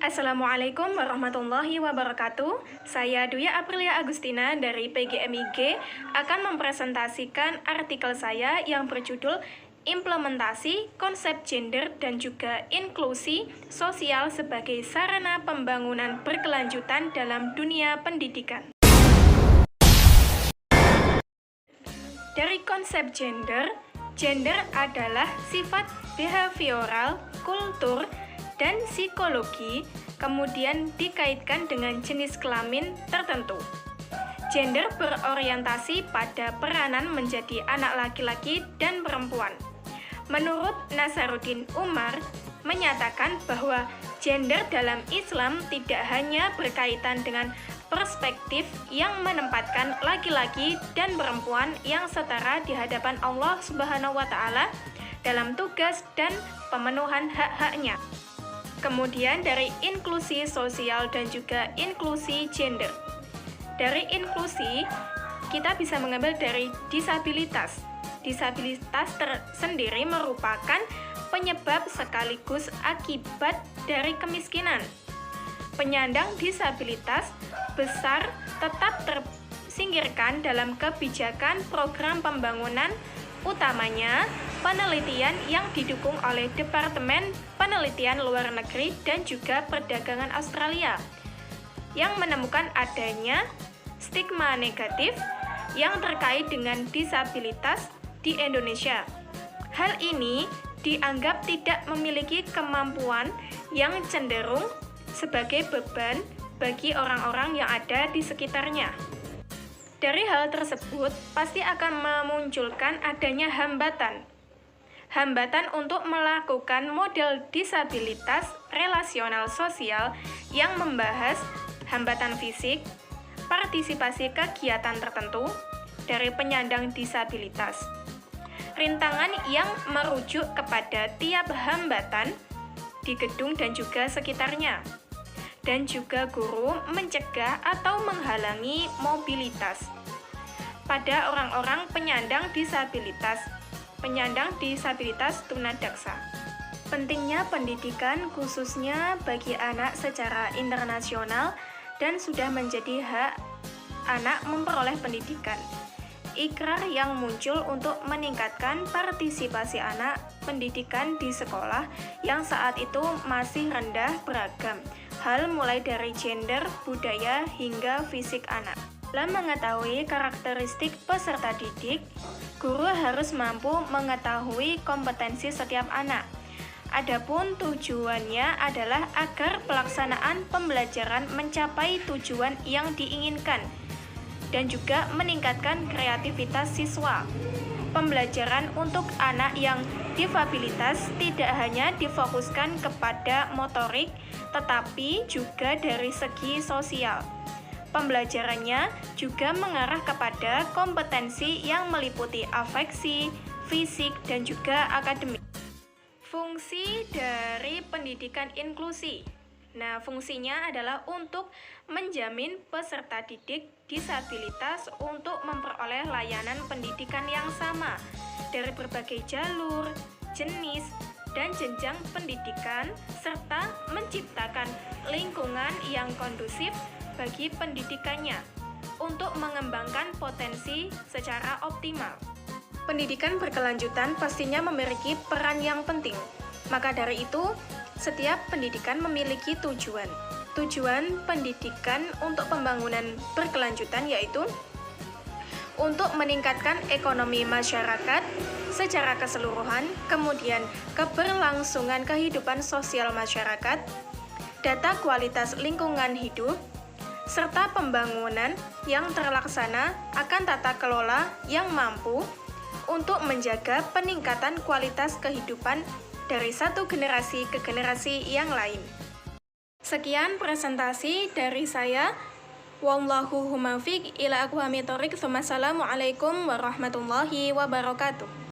Assalamualaikum warahmatullahi wabarakatuh. Saya Duya Aprilia Agustina dari PGMIG akan mempresentasikan artikel saya yang berjudul Implementasi Konsep Gender dan juga Inklusi Sosial sebagai Sarana Pembangunan Berkelanjutan dalam Dunia Pendidikan. Dari konsep gender, gender adalah sifat behavioral, kultur, dan psikologi, kemudian dikaitkan dengan jenis kelamin tertentu. Gender berorientasi pada peranan menjadi anak laki-laki dan perempuan. Menurut Nasaruddin Umar, menyatakan bahwa gender dalam Islam tidak hanya berkaitan dengan perspektif yang menempatkan laki-laki dan perempuan yang setara di hadapan Allah Subhanahu wa Ta'ala dalam tugas dan pemenuhan hak-haknya. Kemudian dari inklusi sosial dan juga inklusi gender. Dari inklusi, kita bisa mengambil dari disabilitas. Disabilitas tersendiri merupakan penyebab sekaligus akibat dari kemiskinan. Penyandang disabilitas besar tetap tersingkirkan dalam kebijakan program pembangunan, utamanya penelitian yang didukung oleh Departemen Penelitian Luar Negeri dan juga Perdagangan Australia yang menemukan adanya stigma negatif yang terkait dengan disabilitas di Indonesia. Hal ini dianggap tidak memiliki kemampuan yang cenderung sebagai beban bagi orang-orang yang ada di sekitarnya. Dari hal tersebut, pasti akan memunculkan adanya hambatan. Hambatan untuk melakukan model disabilitas relasional sosial yang membahas hambatan fisik, partisipasi kegiatan tertentu dari penyandang disabilitas. Rintangan yang merujuk kepada tiap hambatan di gedung dan juga sekitarnya. Dan juga guru mencegah atau menghalangi mobilitas pada orang-orang penyandang disabilitas tunadaksa. Pentingnya pendidikan khususnya bagi anak secara internasional dan sudah menjadi hak anak memperoleh pendidikan. Ikrar yang muncul untuk meningkatkan partisipasi anak pendidikan di sekolah yang saat itu masih rendah beragam. Hal mulai dari gender, budaya, hingga fisik anak. Dalam mengetahui karakteristik peserta didik, guru harus mampu mengetahui kompetensi setiap anak. Adapun tujuannya adalah agar pelaksanaan pembelajaran mencapai tujuan yang diinginkan dan juga meningkatkan kreativitas siswa. Pembelajaran untuk anak yang difabilitas tidak hanya difokuskan kepada motorik, tetapi juga dari segi sosial. Pembelajarannya juga mengarah kepada kompetensi yang meliputi afeksi, fisik, dan juga akademik. Fungsi dari pendidikan inklusi. Nah, fungsinya adalah untuk menjamin peserta didik disabilitas untuk memperoleh layanan pendidikan yang sama dari berbagai jalur, jenis, dan jenjang pendidikan, serta menciptakan lingkungan yang kondusif bagi pendidikannya untuk mengembangkan potensi secara optimal. Pendidikan berkelanjutan pastinya memiliki peran yang penting. Maka dari itu, setiap pendidikan memiliki tujuan. Tujuan pendidikan untuk pembangunan berkelanjutan yaitu untuk meningkatkan ekonomi masyarakat secara keseluruhan, kemudian keberlangsungan kehidupan sosial masyarakat, data kualitas lingkungan hidup, serta pembangunan yang terlaksana akan tata kelola yang mampu untuk menjaga peningkatan kualitas kehidupan dari satu generasi ke generasi yang lain. Sekian presentasi dari saya. Wallahu muwaffiq ila aqwamit thoriq. Wassalamualaikum warahmatullahi wabarakatuh.